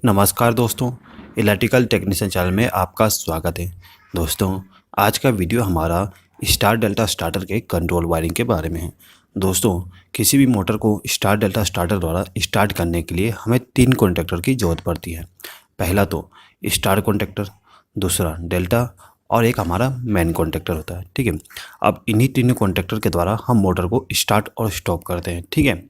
नमस्कार दोस्तों, electrical technician channel में आपका स्वागत है। दोस्तों, आज का वीडियो हमारा स्टार डेल्टा स्टार्टर के कंट्रोल वायरिंग के बारे में है। दोस्तों, किसी भी मोटर को स्टार डेल्टा स्टार्टर द्वारा स्टार्ट करने के लिए हमें 3 कॉन्टैक्टर की ज़रूरत पड़ती है। पहला तो स्टार कॉन्टैक्टर, दूसरा डेल्टा और एक हमारा मेन कॉन्टैक्टर होता है। ठीक है, अब इन्हीं तीनों कॉन्टैक्टर के द्वारा हम मोटर को स्टार्ट और स्टॉप करते हैं। ठीक है,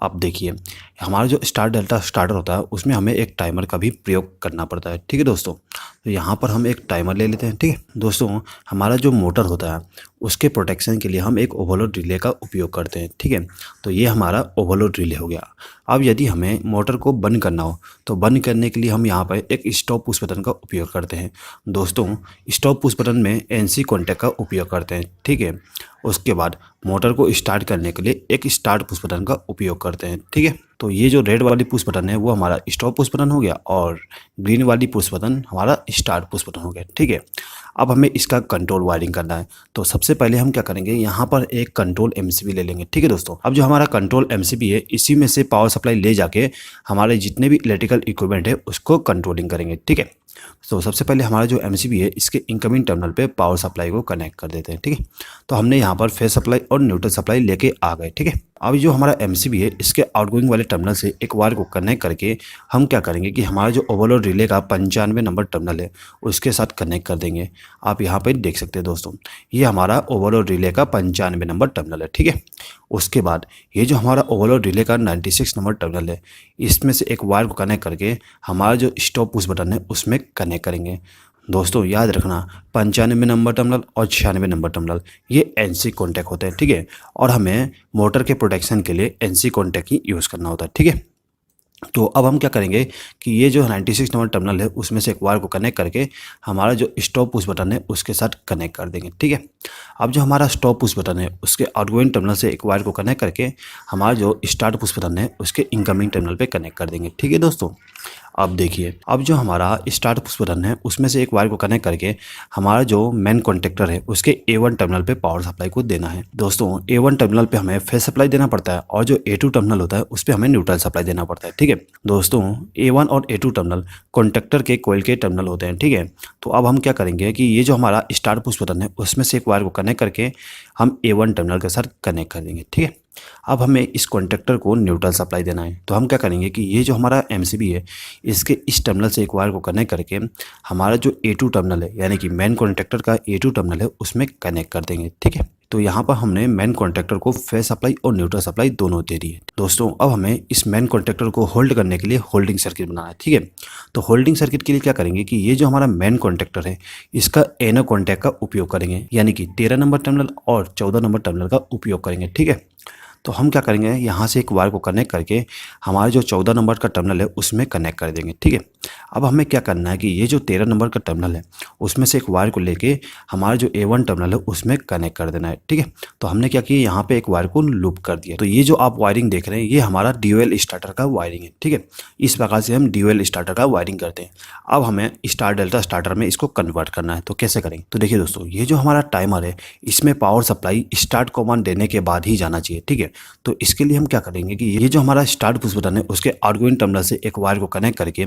अब देखिए हमारा जो स्टार डेल्टा स्टार्टर होता है उसमें हमें एक टाइमर का भी प्रयोग करना पड़ता है। ठीक है दोस्तों, तो यहाँ पर हम एक टाइमर ले लेते हैं। ठीक है दोस्तों, हमारा जो मोटर होता है उसके प्रोटेक्शन के लिए हम एक ओवरलोड रिले का उपयोग करते हैं। ठीक है, तो ये हमारा ओवरलोड रिले हो गया। अब यदि हमें मोटर को बंद करना हो तो बंद करने के लिए हम यहाँ पर एक स्टॉप पुश बटन का उपयोग करते हैं। दोस्तों, स्टॉप पुश बटन में एनसी कॉन्टैक्ट का उपयोग करते हैं। ठीक है, उसके बाद मोटर को स्टार्ट करने के लिए एक स्टार्ट पुश बटन का उपयोग करते हैं। ठीक है, तो ये जो रेड वाली पुश बटन है वो हमारा स्टॉप पुश बटन हो गया और ग्रीन वाली पुश बटन हमारा स्टार्ट पुश बटन हो गया। ठीक है, अब हमें इसका कंट्रोल वायरिंग करना है। तो सबसे पहले हम क्या करेंगे, यहाँ पर एक कंट्रोल एमसीबी ले लेंगे। ठीक है दोस्तों, अब जो हमारा कंट्रोल एमसीबी है इसी में से पावर सप्लाई ले जाके हमारे जितने भी इलेक्ट्रिकल इक्विपमेंट है उसको कंट्रोलिंग करेंगे। ठीक है, तो सबसे पहले हमारा जो एमसीबी है इसके इनकमिंग टर्मिनल पे पावर सप्लाई को कनेक्ट कर देते हैं। ठीक है, तो हमने यहाँ पर फेस सप्लाई और न्यूट्रल सप्लाई लेके आ गए। ठीक है, अब जो हमारा एमसीबी है इसके आउटगोइंग वाले टर्मिनल से एक वायर को कनेक्ट करके हम क्या करेंगे कि हमारा जो ओवरलोड रिले का 95 नंबर टर्मिनल है उसके साथ कनेक्ट कर देंगे। आप यहाँ पे देख सकते हैं दोस्तों, ये हमारा ओवरलोड रिले का 95 नंबर टर्मिनल है। ठीक है, उसके बाद ये जो हमारा ओवरलोड रिले का 96 नंबर टर्मिनल है इसमें से एक वायर को कनेक्ट करके हमारा जो स्टॉप पुश बटन है उसमें कनेक्ट करेंगे। दोस्तों याद रखना, 95 नंबर टर्मिनल और 96 नंबर टर्मिनल ये एनसी कॉन्टैक्ट होते हैं। ठीक है, और हमें मोटर के प्रोटेक्शन के लिए एनसी कॉन्टैक्ट ही यूज़ करना होता है। ठीक है, तो अब हम क्या करेंगे कि ये जो 96 नंबर टर्मिनल है उसमें से एक वायर को कनेक्ट करके हमारा जो स्टॉप पुश बटन है उसके साथ कनेक्ट कर देंगे। ठीक है, अब जो हमारा स्टॉप पुश बटन है उसके आउटगोइंग टर्मिनल से एक वायर को कनेक्ट करके हमारा जो स्टार्ट पुश बटन है उसके इनकमिंग टर्मिनल पे कनेक्ट कर देंगे। ठीक है दोस्तों, अब देखिए, अब जो हमारा स्टार्ट पुश बटन है उसमें से एक वायर को कनेक्ट करके हमारा जो मेन कॉन्टैक्टर है उसके A1 टर्मिनल पे पावर सप्लाई को देना है। दोस्तों, A1 टर्मिनल पे हमें फेस सप्लाई देना पड़ता है और जो A2 टर्मिनल होता है उस पर हमें न्यूट्रल सप्लाई देना पड़ता है। ठीक है दोस्तों, A1 और A2 टर्मिनल कॉन्टैक्टर के कॉइल के टर्मिनल होते हैं। ठीक है, तो अब हम क्या करेंगे कि ये जो हमारा स्टार्ट पुश बटन है उसमें से एक वायर को कनेक्ट करके हम A1 टर्मिनल के साथ कनेक्ट कर देंगे। ठीक है, अब हमें इस कॉन्टैक्टर को न्यूट्रल सप्लाई देना है। तो हम क्या करेंगे कि ये जो हमारा एमसीबी है इसके इस टर्मिनल से एक वायर को कनेक्ट करके हमारा जो A2 टर्मिनल है यानी कि मेन कॉन्टैक्टर का A2 टर्मिनल है उसमें कनेक्ट कर देंगे। ठीक है, तो यहाँ पर हमने मेन कॉन्टैक्टर को फेस सप्लाई और न्यूट्रल सप्लाई दोनों दे दी है। दोस्तों, अब हमें इस मेन कॉन्टैक्टर को होल्ड करने के लिए होल्डिंग सर्किट बनाना है। ठीक है, तो होल्डिंग सर्किट के लिए क्या करेंगे कि ये जो हमारा मेन कॉन्टैक्टर है इसका एनो कॉन्टैक्ट का उपयोग करेंगे, यानी कि 13 नंबर टर्मिनल और 14 नंबर टर्मिनल का उपयोग करेंगे। ठीक है, तो हम क्या करेंगे, यहाँ से एक वायर को कनेक्ट करके हमारे जो 14 नंबर का टर्मिनल है उसमें कनेक्ट कर देंगे। ठीक है, अब हमें क्या करना है कि ये जो 13 नंबर का टर्मिनल है उसमें से एक वायर को लेके हमारा जो A1 टर्मिनल है उसमें कनेक्ट कर देना है। ठीक है, तो हमने क्या किया, यहाँ पे एक वायर को लूप कर दिया। तो ये जो आप वायरिंग देख रहे हैं ये हमारा DOL स्टार्टर का वायरिंग है। ठीक है, इस प्रकार से हम DOL स्टार्टर का वायरिंग करते हैं। अब हमें स्टार डेल्टा स्टार्टर में इसको कन्वर्ट करना है। तो कैसे करेंगे, तो देखिए दोस्तों, ये जो हमारा टाइमर है इसमें पावर सप्लाई स्टार्ट कमांड देने के बाद ही जाना चाहिए। ठीक है, तो इसके लिए हम क्या करेंगे कि ये जो हमारा स्टार्ट पुश बटन है उसके आउटगोइंग टर्मिनल से एक वायर को कनेक्ट करके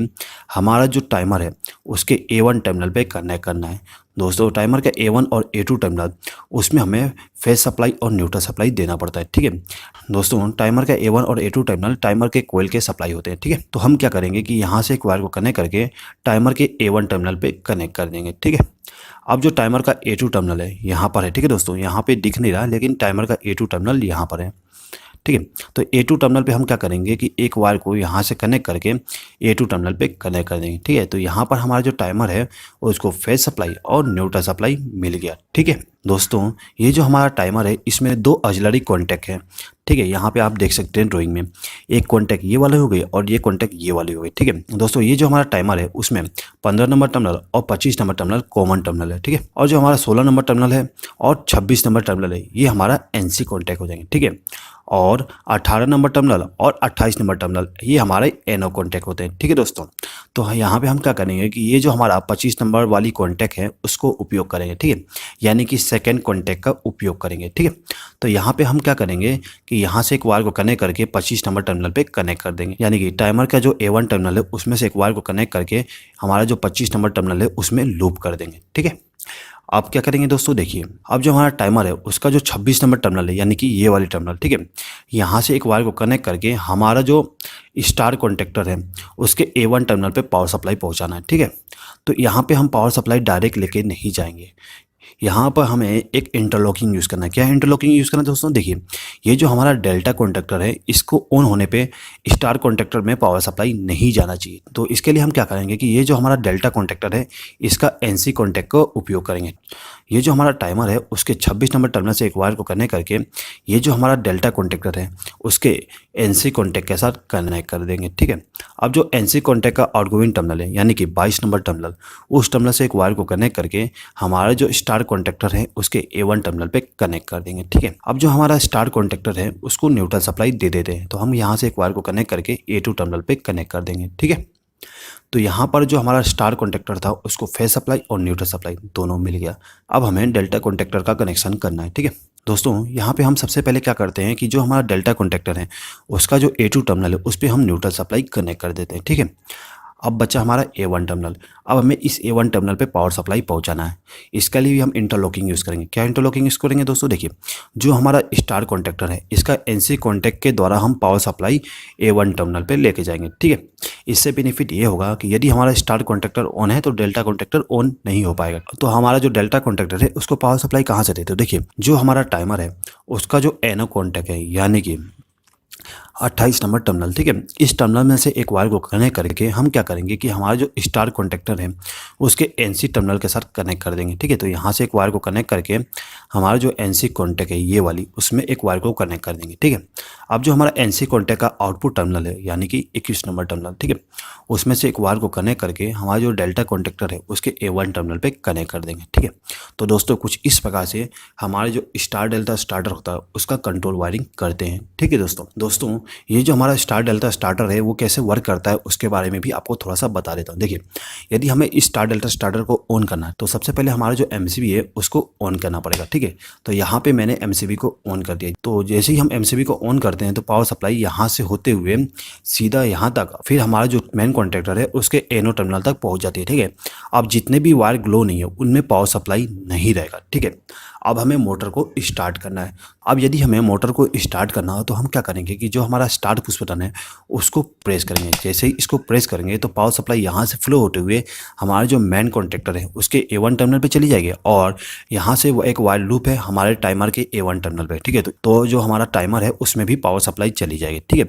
हमारा जो टाइमर है उसके A1 टर्मिनल पे कनेक्ट करना है। दोस्तों, टाइमर का A1 और A2 टर्मिनल उसमें हमें फेस सप्लाई और न्यूट्रल सप्लाई देना पड़ता है। ठीक है दोस्तों, टाइमर का A1 और A2 टर्मिनल टाइमर के कोयल के सप्लाई होते हैं। ठीक है, तो हम क्या करेंगे कि यहाँ से एक वायर को कनेक्ट करके टाइमर के A1 टर्मिनल पे कनेक्ट कर देंगे। ठीक है, अब जो टाइमर का A2 टर्मिनल है यहाँ पर है। ठीक है दोस्तों, यहाँ पे दिख नहीं रहा लेकिन टाइमर का A2 टर्मिनल यहाँ पर है। ठीक है, तो A2 टर्मिनल पे हम क्या करेंगे कि एक वायर को यहाँ से कनेक्ट करके A2 टर्मिनल पे कनेक्ट कर देंगे। ठीक है, तो यहाँ पर हमारा जो टाइमर है उसको फेस सप्लाई और न्यूट्रल सप्लाई मिल गया। ठीक है दोस्तों, ये जो हमारा टाइमर है इसमें 2 ऑक्सिलरी कॉन्टैक्ट है। ठीक है, यहाँ पे आप देख सकते हैं ड्राइंग में, एक कॉन्टैक्ट ये वाले हो गए और ये कॉन्टैक्ट ये वाले हो गए। ठीक है दोस्तों, ये जो हमारा टाइमर है उसमें 15 नंबर टर्मिनल और 25 नंबर टर्मिनल कॉमन टर्मिनल है। ठीक है, और जो हमारा 16 नंबर टर्मिनल है और 26 नंबर टर्मिनल है ये हमारा NC कॉन्टैक्ट हो जाएंगे। ठीक है, और 18 नंबर टर्मिनल और 28 नंबर टर्मिनल ये हमारे एनो कॉन्टैक्ट होते हैं। ठीक है दोस्तों, तो यहाँ पे हम क्या करेंगे कि ये जो हमारा 25 नंबर वाली कॉन्टैक्ट है उसको उपयोग करेंगे। ठीक है, यानी कि सेकेंड कॉन्टैक्ट का उपयोग करेंगे। ठीक है, तो यहाँ पे हम क्या करेंगे कि यहाँ से एक वायर को कनेक्ट करके 25 नंबर टर्मिनल पे कनेक्ट कर देंगे, यानी कि टाइमर का जो A1 टर्मिनल है उसमें से एक वायर को कनेक्ट करके हमारा जो 25 नंबर टर्मिनल है उसमें लूप कर देंगे। ठीक है, आप क्या करेंगे दोस्तों, देखिए अब जो हमारा टाइमर है उसका जो 26 नंबर टर्मिनल है यानी कि ये वाली टर्मिनल, ठीक है, यहाँ से एक वायर को कनेक्ट करके हमारा जो स्टार कॉन्टेक्टर है उसके A1 टर्मिनल पे पावर सप्लाई पहुँचाना है। ठीक है, तो यहाँ पे हम पावर सप्लाई डायरेक्ट लेके नहीं जाएंगे, यहाँ पर हमें एक इंटरलॉकिंग यूज़ करना है। क्या इंटरलॉकिंग यूज़ करना है दोस्तों, देखिए ये जो हमारा डेल्टा कॉन्टेक्टर है इसको ऑन होने पे स्टार कॉन्टेक्टर में पावर सप्लाई नहीं जाना चाहिए। तो इसके लिए हम क्या करेंगे कि ये जो हमारा डेल्टा कॉन्टेक्टर है इसका NC कॉन्टेक्ट का उपयोग करेंगे। ये जो हमारा टाइमर है उसके 26 नंबर टर्मिनल से एक वायर को कनेक्ट करके ये जो हमारा डेल्टा कॉन्टेक्टर है उसके NC कॉन्टेक्ट के साथ कनेक्ट कर देंगे। ठीक है, अब जो NC कॉन्टेक्ट का आउटगोइंग टर्मिनल है यानी कि 22 नंबर टर्मिनल, उस टर्मिनल से एक वायर को कनेक्ट करके हमारा जो स्टार कॉन्टेक्टर है उसके A1 टर्मिनल पे कनेक्ट कर देंगे। ठीक है, अब जो हमारा स्टार कॉन्टेक्टर है उसको न्यूट्रल सप्लाई दे देते हैं, तो हम यहाँ से एक वायर को कनेक्ट करके A2 टर्मिनल पे कनेक्ट कर देंगे। ठीक है, तो यहाँ पर जो हमारा स्टार कॉन्टेक्टर था उसको फेस सप्लाई और न्यूट्रल सप्लाई दोनों मिल गया। अब हमें डेल्टा कॉन्टेक्टर का कनेक्शन करना है। ठीक है दोस्तों, यहाँ पे हम सबसे पहले क्या करते हैं कि जो हमारा डेल्टा कॉन्टेक्टर है उसका जो A2 टर्मिनल है उस पर हम न्यूट्रल सप्लाई कनेक्ट कर देते हैं। ठीक है, अब बचा हमारा A1 टर्मिनल। अब हमें इस A1 टर्मिनल पे पावर सप्लाई पहुंचाना है, इसके लिए भी हम इंटरलॉकिंग यूज़ करेंगे। क्या इंटरलॉकिंग यूज़ करेंगे दोस्तों, देखिए जो हमारा स्टार कॉन्टेक्टर है इसका NC कॉन्टेक्ट के द्वारा हम पावर सप्लाई A1 टर्मिनल पे लेके जाएंगे। ठीक है, इससे बेनिफिट ये होगा कि यदि हमारा स्टार कॉन्टेक्टर ऑन है तो डेल्टा कॉन्टेक्टर ऑन नहीं हो पाएगा। तो हमारा जो डेल्टा कॉन्टेक्टर है उसको पावर सप्लाई कहाँ से देते हो, देखिए जो हमारा टाइमर है उसका जो एनो कॉन्टेक्ट है यानी कि 28 नंबर टर्मिनल, ठीक है, इस टर्मिनल में से एक वायर को कनेक्ट करके हम क्या करेंगे कि हमारा जो स्टार कॉन्टेक्टर है उसके NC टर्मिनल के साथ कनेक्ट कर देंगे। ठीक है, तो यहाँ से एक वायर को कनेक्ट करके हमारा जो NC कॉन्टेक्ट है ये वाली उसमें एक वायर को कनेक्ट कर देंगे। ठीक है, अब जो हमारा NC कॉन्टेक्ट का आउटपुट टर्मिनल है यानी कि 21 नंबर टर्मिनल, ठीक है, उसमें से एक वायर को कनेक्ट करके हमारा जो डेल्टा कॉन्टेक्टर है उसके A1 टर्मिनल पे कनेक्ट कर देंगे। ठीक है, तो दोस्तों कुछ इस प्रकार से हमारे जो स्टार डेल्टा स्टार्टर होता है उसका कंट्रोल वायरिंग करते हैं। ठीक है दोस्तों ये जो हमारा स्टार डेल्टा स्टार्टर है वो कैसे वर्क करता है उसके बारे में भी आपको थोड़ा सा बता देता हूँ। देखिए यदि हमें इस स्टार डेल्टा स्टार्टर को ऑन करना है तो सबसे पहले हमारा जो MCB है उसको ऑन करना पड़ेगा। ठीक है, तो यहाँ पे मैंने MCB को ऑन कर दिया। तो जैसे ही हम MCB को ऑन करते हैं तो पावर सप्लाई यहाँ से होते हुए सीधा यहाँ तक फिर हमारा जो मेन कॉन्ट्रैक्टर है उसके एनो टर्मिनल तक पहुँच जाती है। ठीक है, अब जितने भी वायर ग्लो नहीं है उनमें पावर सप्लाई नहीं रहेगा। ठीक है, अब हमें मोटर को स्टार्ट करना है। अब यदि हमें मोटर को स्टार्ट करना हो तो हम क्या करेंगे कि जो हमारा स्टार्ट पुश बटन है उसको प्रेस करेंगे। जैसे ही इसको प्रेस करेंगे तो पावर सप्लाई यहाँ से फ्लो होते हुए हमारा जो मेन कॉन्ट्रैक्टर है उसके A1 टर्मिनल पे चली जाएगी और यहाँ से वो एक वायर लूप है हमारे टाइमर के A1 टर्मिनल पे। ठीक है, तो जो हमारा टाइमर है उसमें भी पावर सप्लाई चली जाएगी। ठीक है,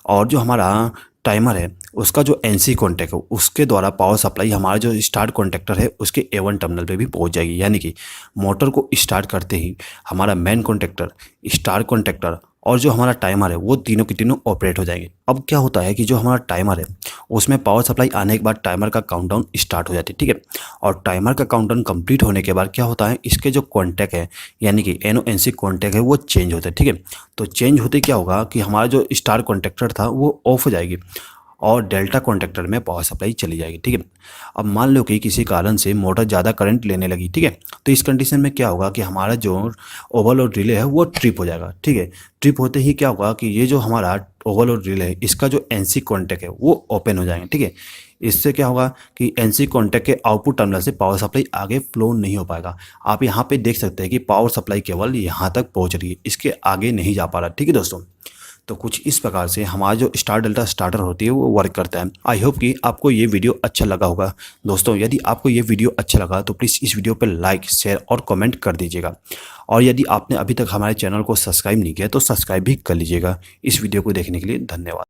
और जो हमारा टाइमर है उसका जो NC कॉन्टैक्ट है उसके द्वारा पावर सप्लाई हमारा जो स्टार्ट कॉन्टैक्टर है उसके A1 टर्मिनल पे भी पहुंच जाएगी, यानी कि मोटर को स्टार्ट करते ही हमारा मेन कॉन्टैक्टर, स्टार कॉन्टैक्टर और जो हमारा टाइमर है वो तीनों के तीनों ऑपरेट हो जाएंगे। अब क्या होता है कि जो हमारा टाइमर है उसमें पावर सप्लाई आने के बाद टाइमर का काउंटडाउन स्टार्ट हो जाती है। ठीक है, और टाइमर का काउंटडाउन कंप्लीट होने के बाद क्या होता है, इसके जो कॉन्टैक्ट है यानी कि NONC कॉन्टैक्ट है वो चेंज होता है। ठीक है, तो चेंज होते क्या होगा कि हमारा जो स्टार कॉन्टैक्टर था वो ऑफ हो जाएगी और डेल्टा कॉन्टैक्टर में पावर सप्लाई चली जाएगी। ठीक है, अब मान लो कि किसी कारण से मोटर ज़्यादा करंट लेने लगी। ठीक है, तो इस कंडीशन में क्या होगा कि हमारा जो ओवरलोड रिले है वो ट्रिप हो जाएगा। ठीक है, ट्रिप होते ही क्या होगा कि ये जो हमारा ओवरलोड रिले है इसका जो NC कॉन्टैक्ट है वो ओपन हो जाएंगे। ठीक है, इससे क्या होगा कि NC कॉन्टैक्ट के आउटपुट टर्मिनल से पावर सप्लाई आगे फ्लो नहीं हो पाएगा। आप यहाँ पे देख सकते हैं कि पावर सप्लाई केवल यहाँ तक पहुँच रही है, इसके आगे नहीं जा पा रहा। ठीक है दोस्तों, तो कुछ इस प्रकार से हमारा जो स्टार डेल्टा स्टार्टर होती है वो वर्क करता है। आई होप कि आपको ये वीडियो अच्छा लगा होगा। दोस्तों यदि आपको ये वीडियो अच्छा लगा तो प्लीज़ इस वीडियो पर लाइक, शेयर और कमेंट कर दीजिएगा। और यदि आपने अभी तक हमारे चैनल को सब्सक्राइब नहीं किया तो सब्सक्राइब भी कर लीजिएगा। इस वीडियो को देखने के लिए धन्यवाद।